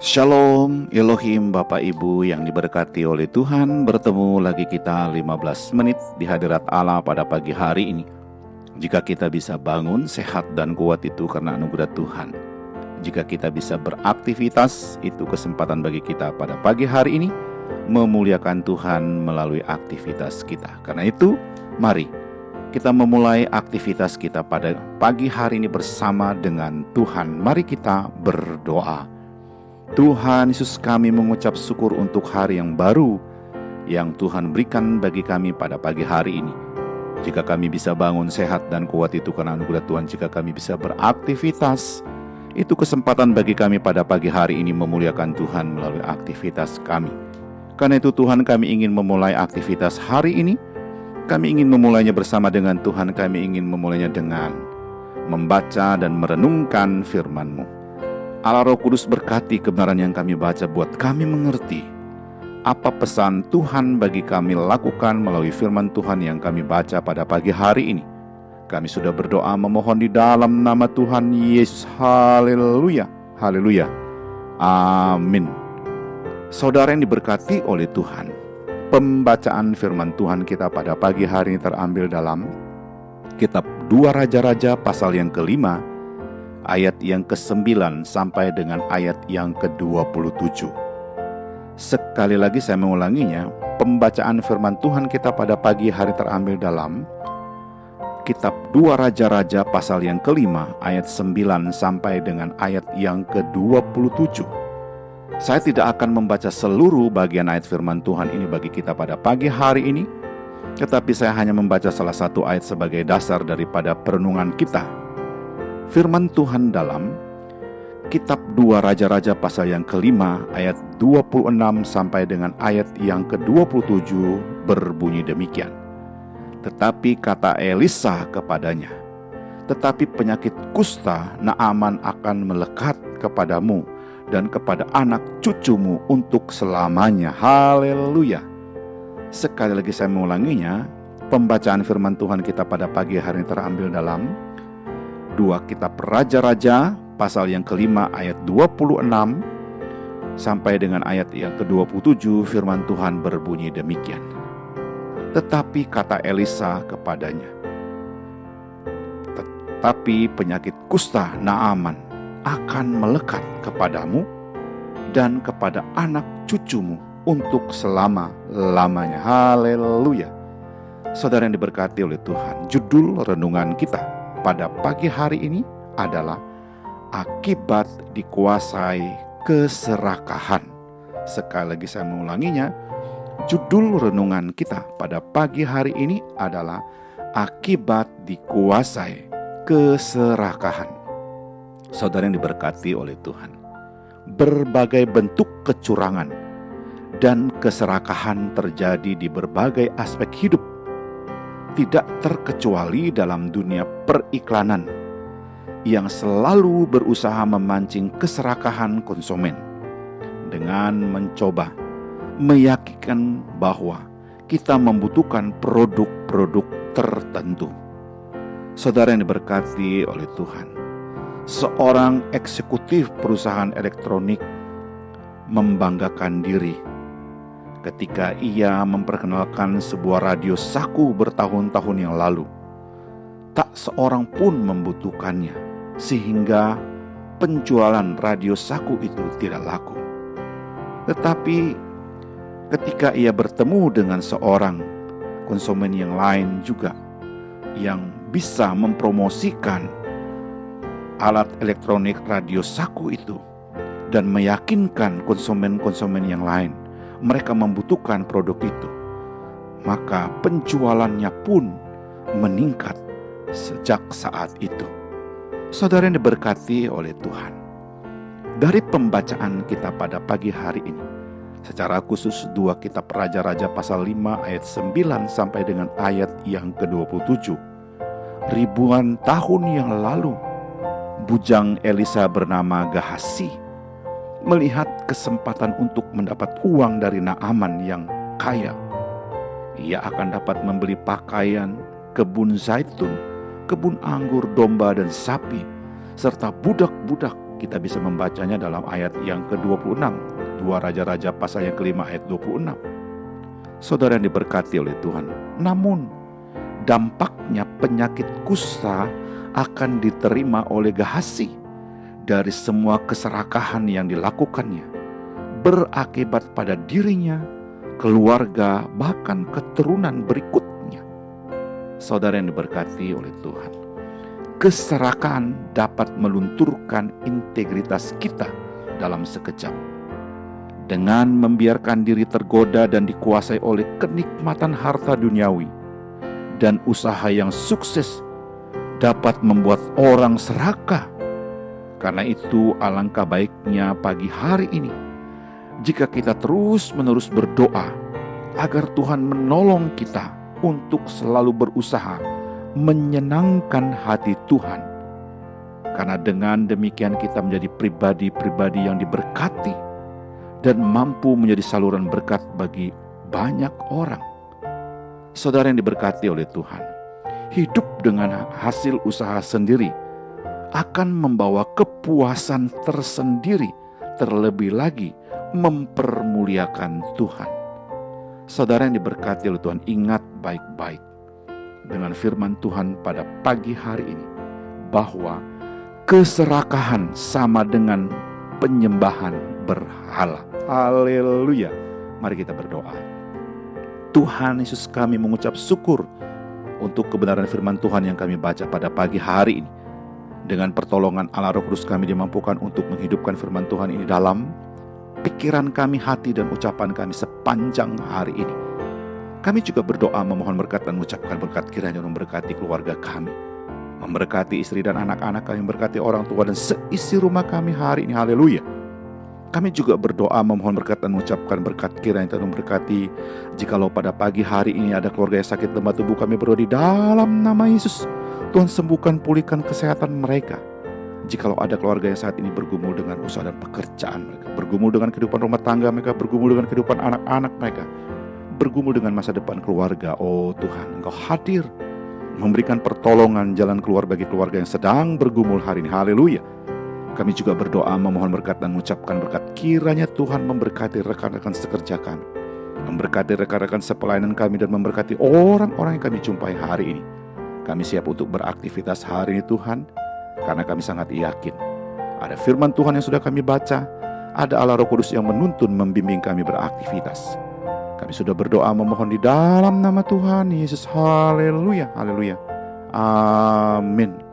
Shalom Elohim Bapak Ibu yang diberkati oleh Tuhan. Bertemu lagi kita 15 menit di hadirat Allah pada pagi hari ini. Jika kita bisa bangun sehat dan kuat itu karena anugerah Tuhan. Jika kita bisa beraktivitas, itu kesempatan bagi kita pada pagi hari ini memuliakan Tuhan melalui aktivitas kita. Karena itu mari kita memulai aktivitas kita pada pagi hari ini bersama dengan Tuhan. Mari kita berdoa. Tuhan Yesus, kami mengucap syukur untuk hari yang baru yang Tuhan berikan bagi kami pada pagi hari ini. Jika kami bisa bangun sehat dan kuat itu karena anugerah Tuhan. Jika kami bisa beraktivitas, itu kesempatan bagi kami pada pagi hari ini memuliakan Tuhan melalui aktivitas kami. Karena itu Tuhan, kami ingin memulai aktivitas hari ini. Kami ingin memulainya bersama dengan Tuhan. Kami ingin memulainya dengan membaca dan merenungkan firman-Mu. Allah Roh Kudus, berkati kebenaran yang kami baca buat kami mengerti apa pesan Tuhan bagi kami lakukan melalui firman Tuhan yang kami baca pada pagi hari ini. Kami sudah berdoa memohon di dalam nama Tuhan Yesus. Haleluya, haleluya, amin. Saudara yang diberkati oleh Tuhan, pembacaan firman Tuhan kita pada pagi hari ini terambil dalam kitab 2 Raja-Raja pasal yang kelima, ayat yang ke-9 sampai dengan ayat yang ke-27. Sekali lagi saya mengulanginya, pembacaan firman Tuhan kita pada pagi hari terambil dalam kitab 2 Raja-Raja pasal yang kelima, ayat 9 sampai dengan ayat yang ke-27. Saya tidak akan membaca seluruh bagian ayat firman Tuhan ini bagi kita pada pagi hari ini, tetapi saya hanya membaca salah satu ayat sebagai dasar daripada perenungan kita. Firman Tuhan dalam kitab 2 Raja-Raja pasal yang kelima ayat 26 sampai dengan ayat yang ke-27 berbunyi demikian. Tetapi kata Elisa kepadanya, tetapi penyakit kusta Naaman akan melekat kepadamu dan kepada anak cucumu untuk selamanya. Haleluya. Sekali lagi saya mengulanginya, pembacaan firman Tuhan kita pada pagi hari ini terambil dalam 2 kitab Raja-Raja pasal yang kelima ayat 26 sampai dengan ayat yang ke-27. Firman Tuhan berbunyi demikian. Tetapi kata Elisa kepadanya, tetapi penyakit kusta Naaman akan melekat kepadamu dan kepada anak cucumu untuk selama-lamanya. Haleluya. Saudara yang diberkati oleh Tuhan, judul renungan kita pada pagi hari ini adalah akibat dikuasai keserakahan. Sekali lagi saya mengulanginya, judul renungan kita pada pagi hari ini adalah akibat dikuasai keserakahan. Saudara yang diberkati oleh Tuhan, berbagai bentuk kecurangan dan keserakahan terjadi di berbagai aspek hidup, tidak terkecuali dalam dunia periklanan yang selalu berusaha memancing keserakahan konsumen dengan mencoba meyakinkan bahwa kita membutuhkan produk-produk tertentu. Saudara yang diberkati oleh Tuhan, seorang eksekutif perusahaan elektronik membanggakan diri ketika ia memperkenalkan sebuah radio saku bertahun-tahun yang lalu. Tak seorang pun membutuhkannya, sehingga penjualan radio saku itu tidak laku. Tetapi ketika ia bertemu dengan seorang konsumen yang lain juga yang bisa mempromosikan alat elektronik radio saku itu dan meyakinkan konsumen-konsumen yang lain mereka membutuhkan produk itu, maka penjualannya pun meningkat sejak saat itu. Saudara yang diberkati oleh Tuhan, dari pembacaan kita pada pagi hari ini, secara khusus 2 kitab Raja-Raja pasal 5 ayat 9 sampai dengan ayat yang ke-27. Ribuan tahun yang lalu, bujang Elisa bernama Gehasi melihat kesempatan untuk mendapat uang dari Naaman yang kaya. Ia akan dapat membeli pakaian, kebun zaitun, kebun anggur, domba dan sapi, serta budak-budak kita bisa membacanya dalam ayat yang ke-26, 2 Raja-Raja pasal yang kelima ayat 26. Saudara yang diberkati oleh Tuhan, namun dampaknya penyakit kusta akan diterima oleh Gehazi dari semua keserakahan yang dilakukannya, berakibat pada dirinya, keluarga, bahkan keturunan berikutnya. Saudara yang diberkati oleh Tuhan, keserakahan dapat melunturkan integritas kita dalam sekejap. Dengan membiarkan diri tergoda dan dikuasai oleh kenikmatan harta duniawi dan usaha yang sukses dapat membuat orang serakah. Karena itu alangkah baiknya pagi hari ini jika kita terus-menerus berdoa agar Tuhan menolong kita untuk selalu berusaha menyenangkan hati Tuhan. Karena dengan demikian kita menjadi pribadi-pribadi yang diberkati dan mampu menjadi saluran berkat bagi banyak orang. Saudara yang diberkati oleh Tuhan, hidup dengan hasil usaha sendiri akan membawa kepuasan tersendiri, terlebih lagi mempermuliakan Tuhan. Saudara yang diberkati oleh Tuhan, ingat baik-baik dengan firman Tuhan pada pagi hari ini, bahwa keserakahan sama dengan penyembahan berhala. Haleluya. Mari kita berdoa. Tuhan Yesus, kami mengucap syukur untuk kebenaran firman Tuhan yang kami baca pada pagi hari ini. Dengan pertolongan Allah Roh Kudus, kami dimampukan untuk menghidupkan firman Tuhan ini dalam pikiran kami, hati dan ucapan kami sepanjang hari ini. Kami juga berdoa memohon berkat dan mengucapkan berkat kiranya memberkati keluarga kami, memberkati istri dan anak-anak kami, memberkati orang tua dan seisi rumah kami hari ini. Haleluya. Kami juga berdoa memohon berkat dan mengucapkan berkat kiranya Tuhan memberkati. Jikalau pada pagi hari ini ada keluarga yang sakit lemah tubuh, kami berdoa di dalam nama Yesus, Tuhan sembuhkan, pulihkan kesehatan mereka. Jikalau ada keluarga yang saat ini bergumul dengan usaha dan pekerjaan mereka, bergumul dengan kehidupan rumah tangga mereka, bergumul dengan kehidupan anak-anak mereka, bergumul dengan masa depan keluarga, oh Tuhan, Engkau hadir memberikan pertolongan jalan keluar bagi keluarga yang sedang bergumul hari ini. Haleluya. Kami juga berdoa memohon berkat dan mengucapkan berkat kiranya Tuhan memberkati rekan-rekan sekerja kami, memberkati rekan-rekan sepelayanan kami, dan memberkati orang-orang yang kami jumpai hari ini. Kami siap untuk beraktivitas hari ini Tuhan, karena kami sangat yakin ada firman Tuhan yang sudah kami baca, ada Allah Roh Kudus yang menuntun membimbing kami beraktivitas. Kami sudah berdoa memohon di dalam nama Tuhan Yesus. Haleluya, haleluya, amin.